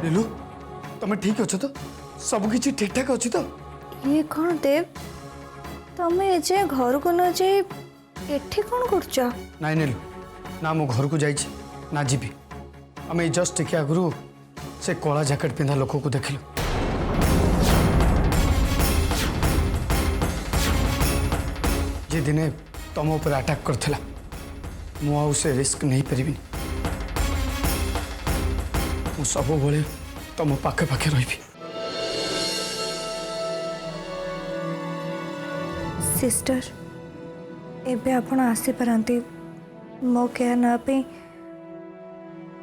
नीलू तुम ठीक अच्छो तो सब किसी ठीक ठाक अच्छी तो ये कौन देव तमें एजे घर को न जाई एठी कौन करछ नाई नीलू ना मो घर को जाइए ना जीवी आम जस्ट टिके आगु से कला जैकेट पिंधा लोक को देखिलु जे दिने तुम ऊपर अटैक करथिला मु से रिस्क नहीं पारि मु सब बड़े तुम पाखे पाखे रही सिस्टर एबे आपण आसी परंती मो केयर ना पे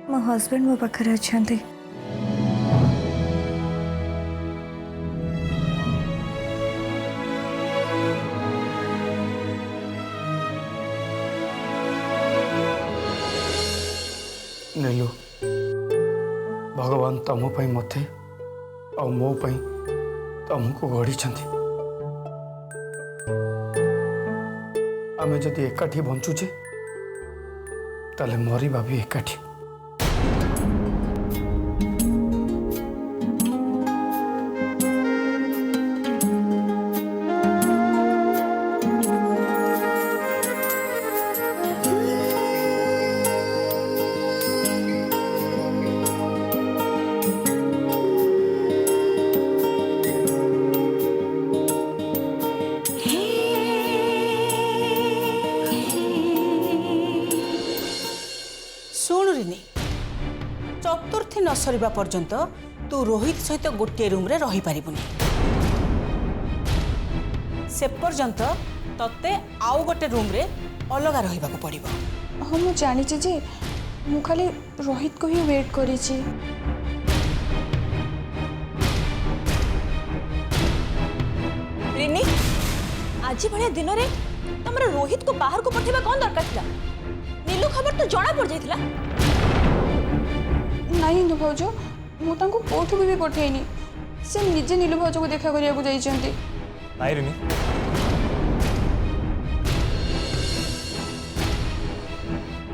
मो हस्बैंड मो पाखरे अछंती नीलू भगवान तुम मते आ मो तुमको गढ़ी आमे जदि एकाठी बंचुचे ताले मरिबा भी एकाठी चतुर्थी न सरिबा पर्यंत तू रोहित सहित गोटे रूम रे रही पारिबुनी से पर्यंत तते आउ गोटे रूम रे अलगा रहिबाको पड़िबो। हाँ मु जानी जे मु खाली रोहित को ही वेट करी छी। रिनी आज भाया दिन रे तमरा रोहित को बाहर को पठेबा कौन दरकार थिला नीलू खबर तो जणा पड़ जाइथिला नहीं नीलू भाउज मु तांको कोठु भी पठेइनी से निजे नीलू भाउज को देखा करिया को जाइछंती। नहीं रिनी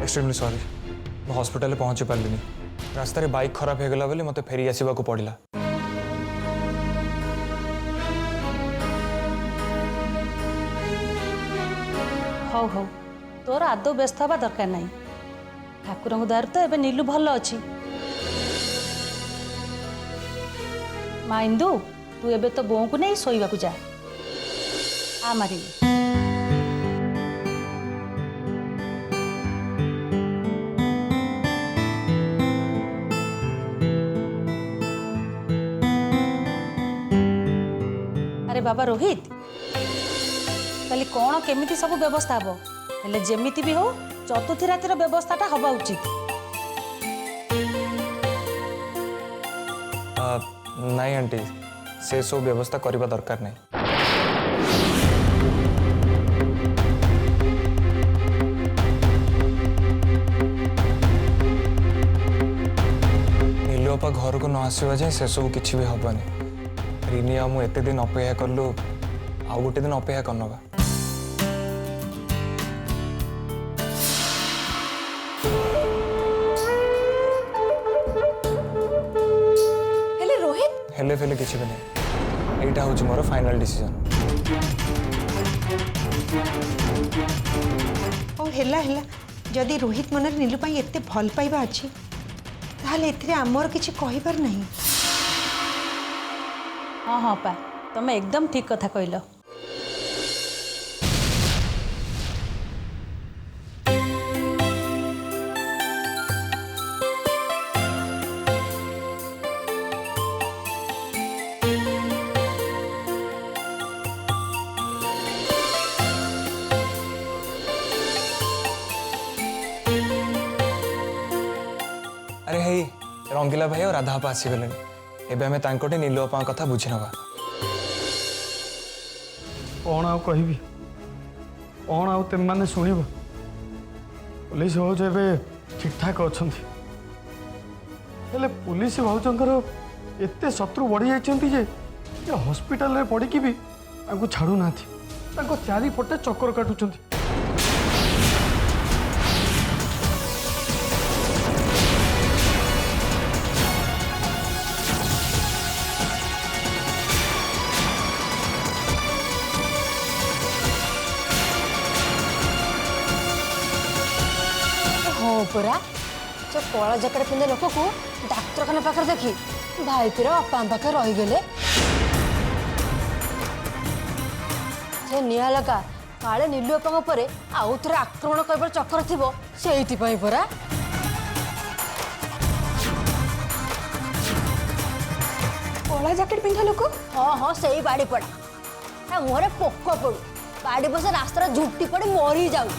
एक्सट्रीमली सॉरी मु हॉस्पिटल पहुंची पारलिनी रास्ता रे बाइक खराब हो गला बोली मते फेरी आसीबा को पड़िला। हौ हौ तोर आदौ व्यस्त हवा दरकार नहीं ठाकुर दयार तो एबे नीलू भल अच्छी माँ इंदु तू एबे तो बों को नहीं सोइबा को जा आ मारी अरे बाबा रोहित कल कौन केमिति सब व्यवस्था हम हेले जेमिति भी हो चतुर्थी रातिर व्यवस्थाटा हवा उचित। नहीं आंटी से सब व्यवस्था करबा दरकार नहीं। नीलू अपा घर को न आसवा जाए से सब किसी भी हबनी रिनी आ मु एते दिन अपेक्षा कलु आउ गोटे दिन अपेक्षा करनबा। हेले फेले किसी भी नहीं एटा हूँ मोर फाइनल डिसीजन। और हेला हेला जदि रोहित मन नीलू पाई एते भल पाइबा अछि ताहले एथरे आमर किछि कहिबार नहीं। हाँ हाँ पा तुम एकदम ठीक कथा कहल। अरे हे रंगीला भाई और राधा आपा आसीगले एबे हमें तांकोटे नीलू आपा कथा बुझी नबा। कौन आउ कहबी कौन आउ तुम मैंने शुणव पुलिस भाज ठीक ठाक अच्छा हेले पुलिस भाजर एत शत्रु बढ़ी जाइए हॉस्पिटल पड़ी भी छाड़ू ना चारिपटे चक्कर काटुंट। परा जो कला जैकेट पिंधे लोक को डाक्तरखाना पाखे देखी भाई पीर बापा पाखे रहीगले से निया लगा काले नीलू बापा पर आउ थे आक्रमण कर चक्कर थी से परा कला जैकेट पिंधा लोक हाँ हाँ से बाड़ी पड़ा मुहरे पोक पड़ू बाड़ी बस रास्ता झुटी पड़े मरी जाऊ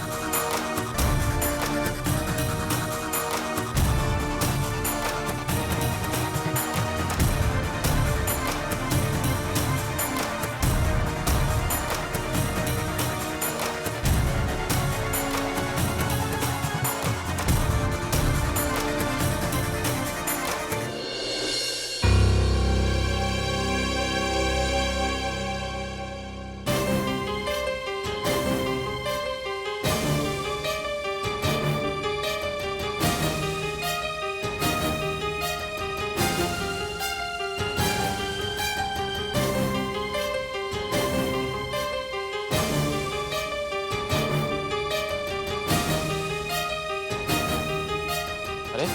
अरे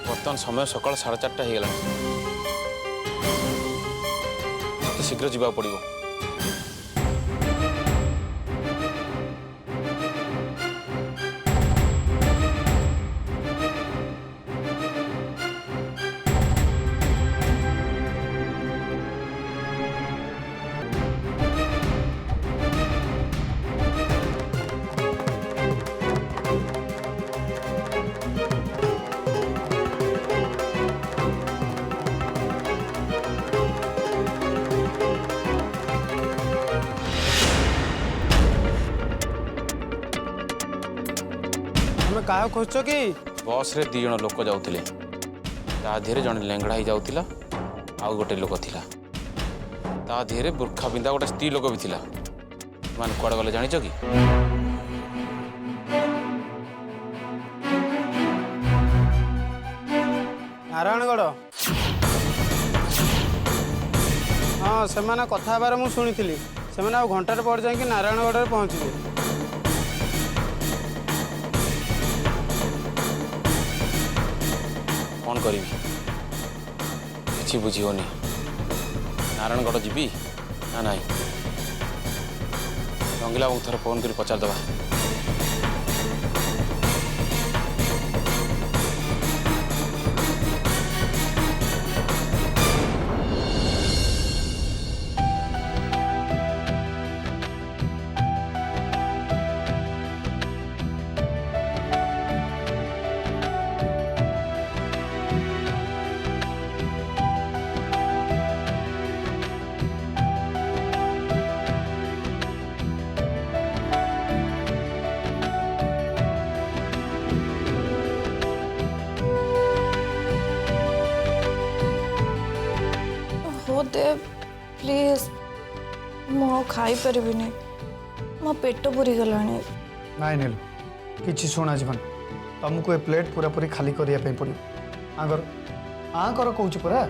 बर्तमान समय सकाल 4:30 हो गला तो शीघ्र जावाक पड़ो। क्या खोज कि बस रे 2 जन लोक जाउथिले ता धीरे जन लेंगड़ा ही जाउथिला आउ गोटे लोक थिला ता धीरे बुर्खा पिंधा गोटे स्त्री लोक भी थिला मान कुआडे गले जानिछ कि नारायणगढ़ हाँ से कथा बार मुझे शुणी से घंटार पर जाकि नारायणगढ़ पहुँचे कौन करी किसी बुझी होनी नारायणगढ़ जीवी ना नाई रंगीला बाबू थोड़े फोन कर पचार दबा। देव प्लीज मु खाई परिबिनी मो पेट पूरी गलानी नाई नीलू किसी शुणा जीवन तुमको ए प्लेट पूरा पूरी खाली करने पड़ो आगर आकर कौच परा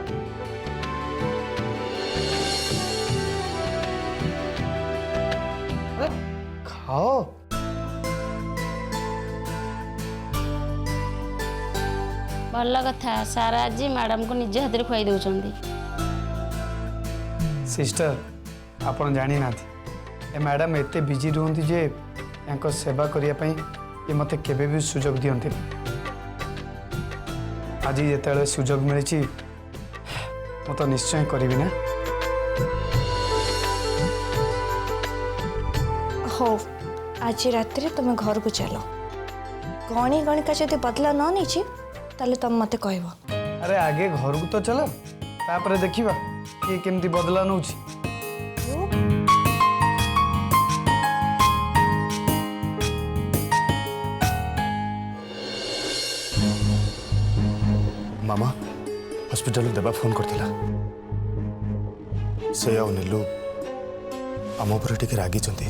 खाओ भल कथा सार आज मैडम को निज हाथ में खुआई दौरान सिस्टर आपण जानी ना ए मैडम एते बिजी रुहंती जे यांको सेवा करिया पई ये मते केबे भी सुजोग दियंती आज जेतेले सुजोग मिलची मो तो निश्चय करिवि ना। हो आज रात रे तुम घर को चलो गणी गणिका जदि बदला न नहीं ताले तुम मते कहबो। अरे आगे घर को तो चलो तापरे देखिबा कि केमती बदला नउची। मामा हॉस्पिटल देवा फोन करथिला से आ नीलू आम उपर टिके रागी चंती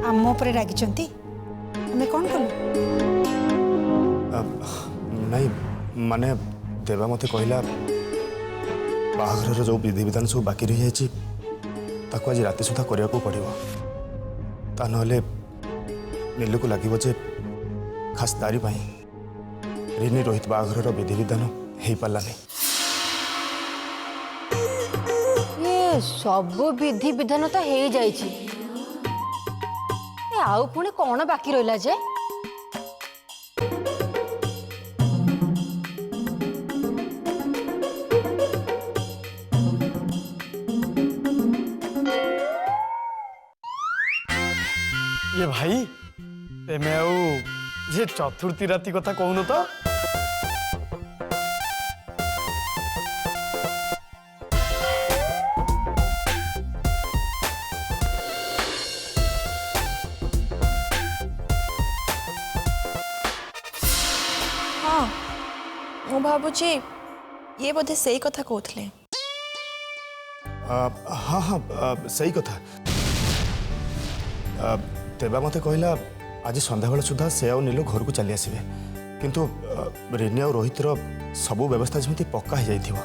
आम उपर रागी चंती हमें कौन कलु नहीं माने देवा मते कहला बाहाघर जो विधि विधान सब बाकी रही जाइए आज राति सुधा करने को पड़ो ता नहले नीलू को लगे जे खास तारी रिनी रोहित बाघर विधि विधान हो पारानी। ये सब विधि विधान तो हो जाइए, आउ पुणी कौन बाकी रहा जे? ये भाई तेमे आउ जे चतुर्थी राति कथा कहून तो हाँ मु भावुची ये बोधे से कथा कहते। हाँ हाँ सही कथा। तेबा मते कहला आज संध्या बेला सुधा से आ नीलू घर को चली आसबे, किंतु रिनी और रोहित रो सबू व्यवस्था जमी पक्का हो जाइथिबो।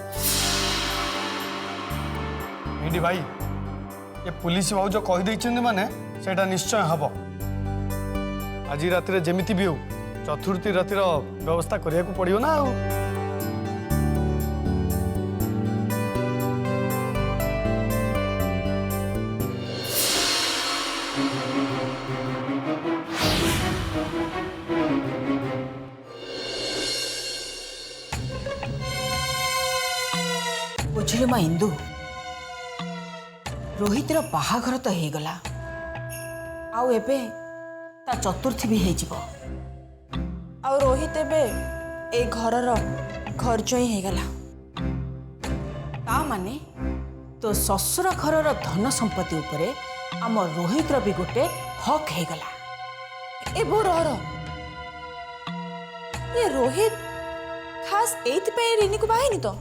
मीडी भाई ये पुलिस बाबू जो कही देइछन्ते माने सेटा निश्चय हबो। आज रात रे जेमिति भी हो चतुर्थी रातिर व्यवस्था करिया को पड़ियो ना। बुझिलु माँ इंदु, रोहितर बाहाघर तो हो गला, आउ एबे ता चतुर्थी भी हो। और रोहित एबे ए घरर घर जोई हो गला। ता माने तो ससुर घरर धन संपत्ति उपरे आम रोहितर भी गोटे हक हो गला। ए बो रह ये रोहित खास एइथि रिनी को बाहिनी तो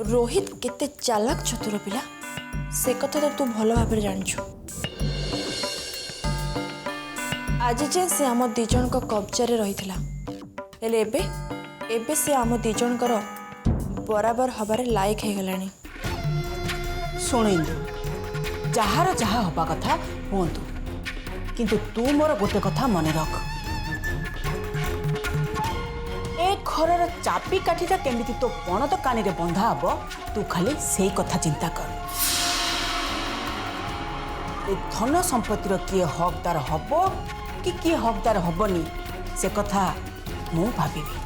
रोहित केते चालाक चतुर पिला से कथा तो तू भल भाव जानिछु। आज जे से आम दिजन को कब्जा रे रहिथिला, हेले एबे एबे से आम दिजन कर बराबर हबारे लायक हो गलानी। शुण इंदु, जार जहा हवा कथा हुंतु, किंतु तू मोर गोटे कथा मन रख, ए घरर चापी काठीटा केमिति तो पण तो कानी रे बंधा हबो, तू खाली सेई कथा चिंता कर। ए धन संपत्तिर किए हकदार हबो कि किए हकदार हबनी से कथा मु भाबिबी,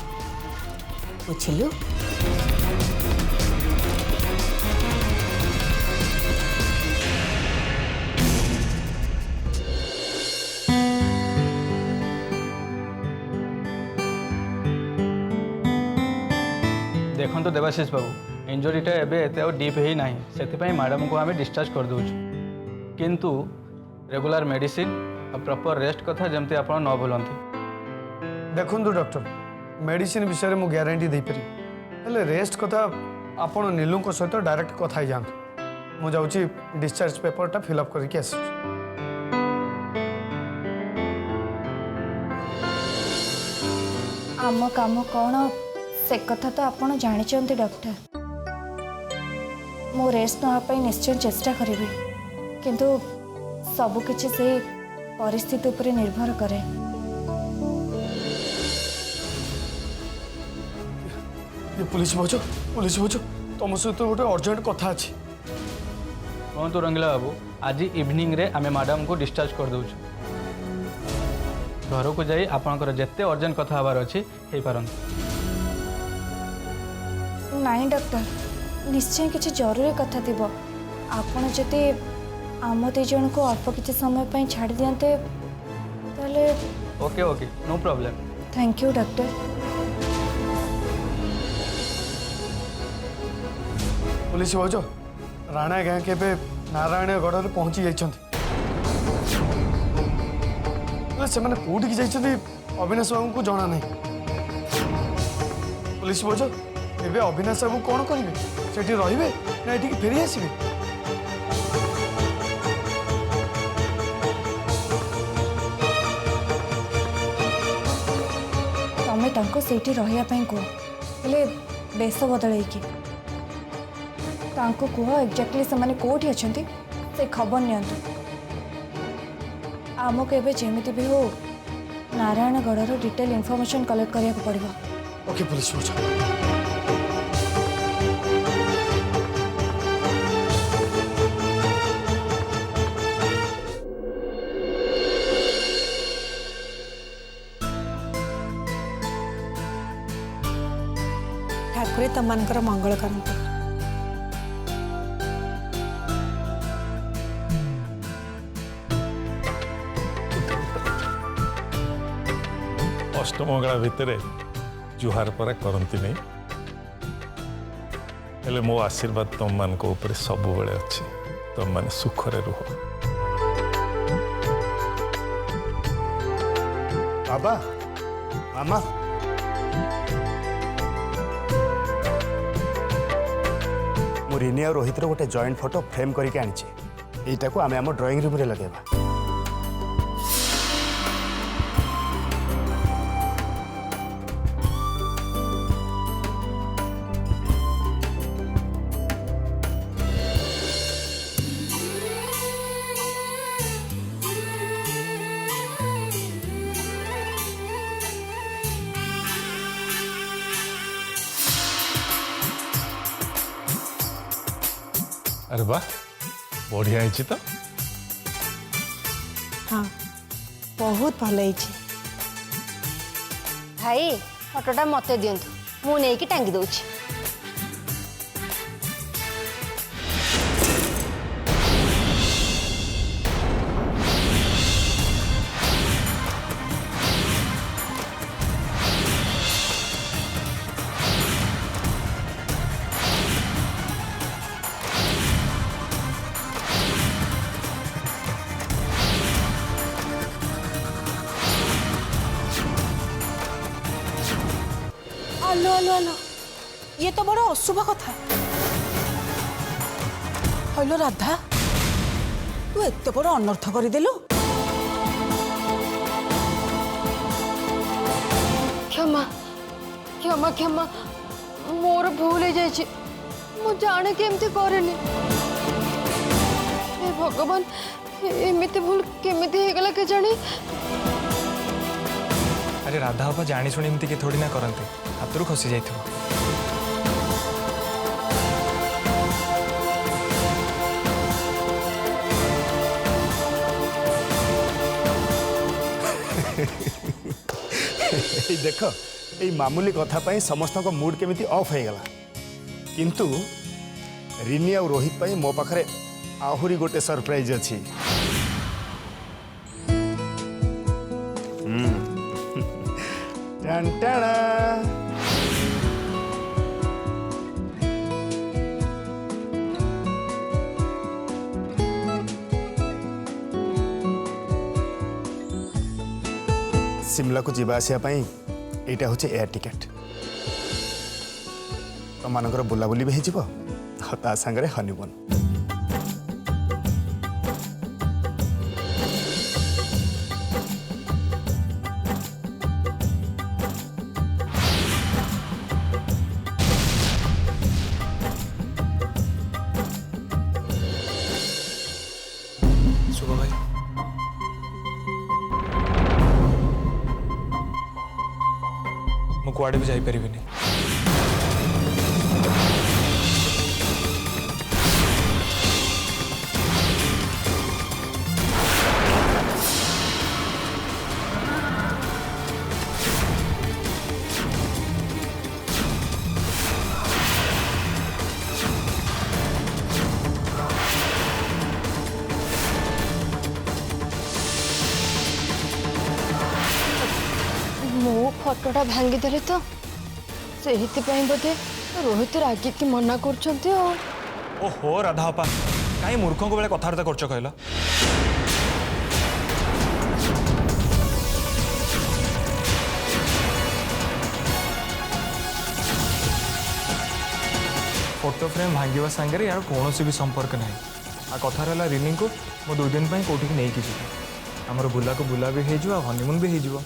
बुझिलु? देखो तो देवाशीष बाबू इंजुरीटा एबे एते आ डीप ही नहीं, से मैडम को आम डिस्चार्ज कर दूँ, किंतु रेगुलर मेडिसिन और प्रॉपर रेस्ट कथा जमती आप न भूलती। देखु डॉक्टर मेडिसिन विषय में ग्यारंटी दे पारि, हेले रेस्ट कथा आपण नीलू सहित डायरेक्ट कथा ही जातु। मु जाउची डिस्चार्ज पेपरटा फिलअप करके आस। आम काम कौन से कथा तो आपण जानी डॉक्टर। मो रेस्ट नापी निश्चय चेष्टा करी, किंतु सबकिछि से परिस्थिति उपरे निर्भर करे। ये पुलिस भाज तुम सहित गोटे अर्जेंट कथा अच्छी। कहतु रंगीला बाबू, आज इवनिंग रे आमे मैडम को डिस्चार्ज कर दउछु। घर को जाई आपनकर जत्ते अर्जेंट कथा हबार अछि हे पारन। नहीं डॉक्टर, निश्चय किसी जरूरी कथा थी। आपण जदि आम दिजन को अल्प किसी समय पर छाड़ दियंते ताले। Okay okay no problem. Thank you doctor. Police भाज राणा गाँ के नारायणगढ़ में पहुंची जाइछन्ति। से मैंने कौटी जाइछन्ति अविनाश बाबू को जना नहीं। पुलिस भाज एबे अविनाश बाबू कौन करेंगे? सेठी रहिबे ना एठी फेरी आसिबे? तमें तांको सेठी रहिया पई को हेले बेस बदलैकी तांको कुह एक्जाक्टली से माने कोठी अछंती से खबर नियंतु। आमको एबे जेमिति भी हो नारायणगढ़ डिटेल इनफॉरमेशन कलेक्ट करिया को पड़िबो। ओके पुलिस हो जाओ। ठाकुरे तमनकर मंगल करंतु। अष्टमंगला भितर जुहार परा करती नहीं हेले मो आशीर्वाद तुम मान ऊपर सब बेले अच्छी तुम मान सुखरे रुह। बाबा मामा मु रिनी और रोहित गोटे जॉइंट फोटो फ्रेम करके आनी यहीटा को आम ड्राइंग रूम रे लगेबा। अरे वाह बढ़िया है तो हाँ बहुत भल है। भाई फटोटा मत दिंतु मु नहीं टांगी दौची। आलो आलो आलो ये तो बड़ा अशुभ कथा। हलो राधा तू एत बड़ अनर्थ करदेलु। क्षमा क्षमा क्षमा मोर भूल हो जाए मु जाने केमती करेनी। हे भगवान एमती भूल केमती हो गला के जानी। अरे राधा बाबा जानी शुणी एमती के थोड़ी ना करते हाथ खसी जाइए। देख ये मामूली कथा पाई समस्त को मूड केमिति ऑफ हो गला किंतु रिनी और रोहित पाई मो पाखरे आहुरी गोटे सरप्राइज अच्छी। टंटाणा शिमला को जीवा आसिया पाई एटा होचे एयर टिकेट तो मानकर बुलाबुली भी हो ता संगे हनीमून। शुभ भाई मुझे कुआड़े भी जापर। मो फटोटा भांगीदेले तो से बोधे रोहित रागी की मना कर। ओहो राधा बापा कहीं मूर्खों को बेले कथबार्ता करछ कहला। फोटो फ्रेम भांगा सांगे यार कौन भी संपर्क ना आ कथार है रिनी को मो 2 दिन कौटी नहीं जी आमर बुला को बुला भी हो हनीमून भी हो।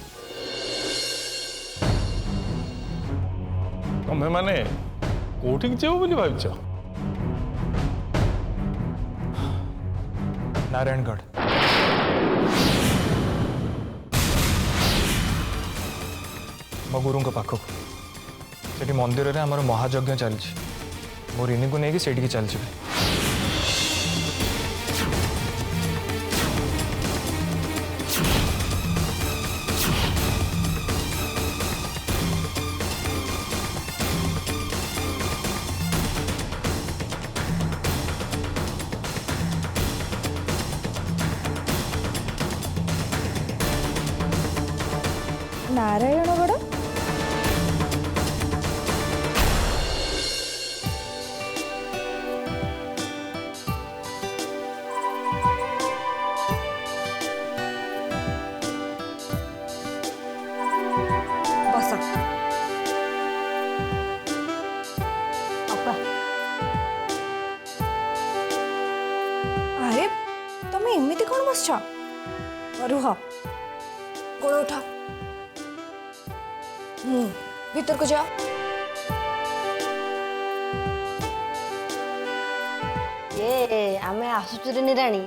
तुम्हें माने कौटिक जाओ बोली भावच नारायणगढ़। मो गुरु पाखक से मंदिर में आमर महायज्ञ चलती मो रिनी को लेकिन से चल जाए। नारायणगढ़ बस अरे तुम्हें एमती कौन बस रुह गोड़ उठा भीतर को जाओ। ये आमे आसुचु रे निराणी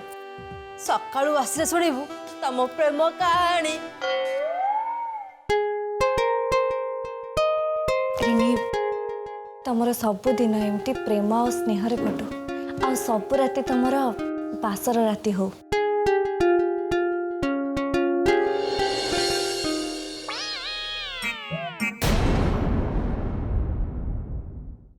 सकाळू आसिले सुनिबु तम प्रेम कहानी। रिनी तमर सब दिन एमती प्रेम और स्नेह रे कटू आ सब राति तमर बासर राति हो।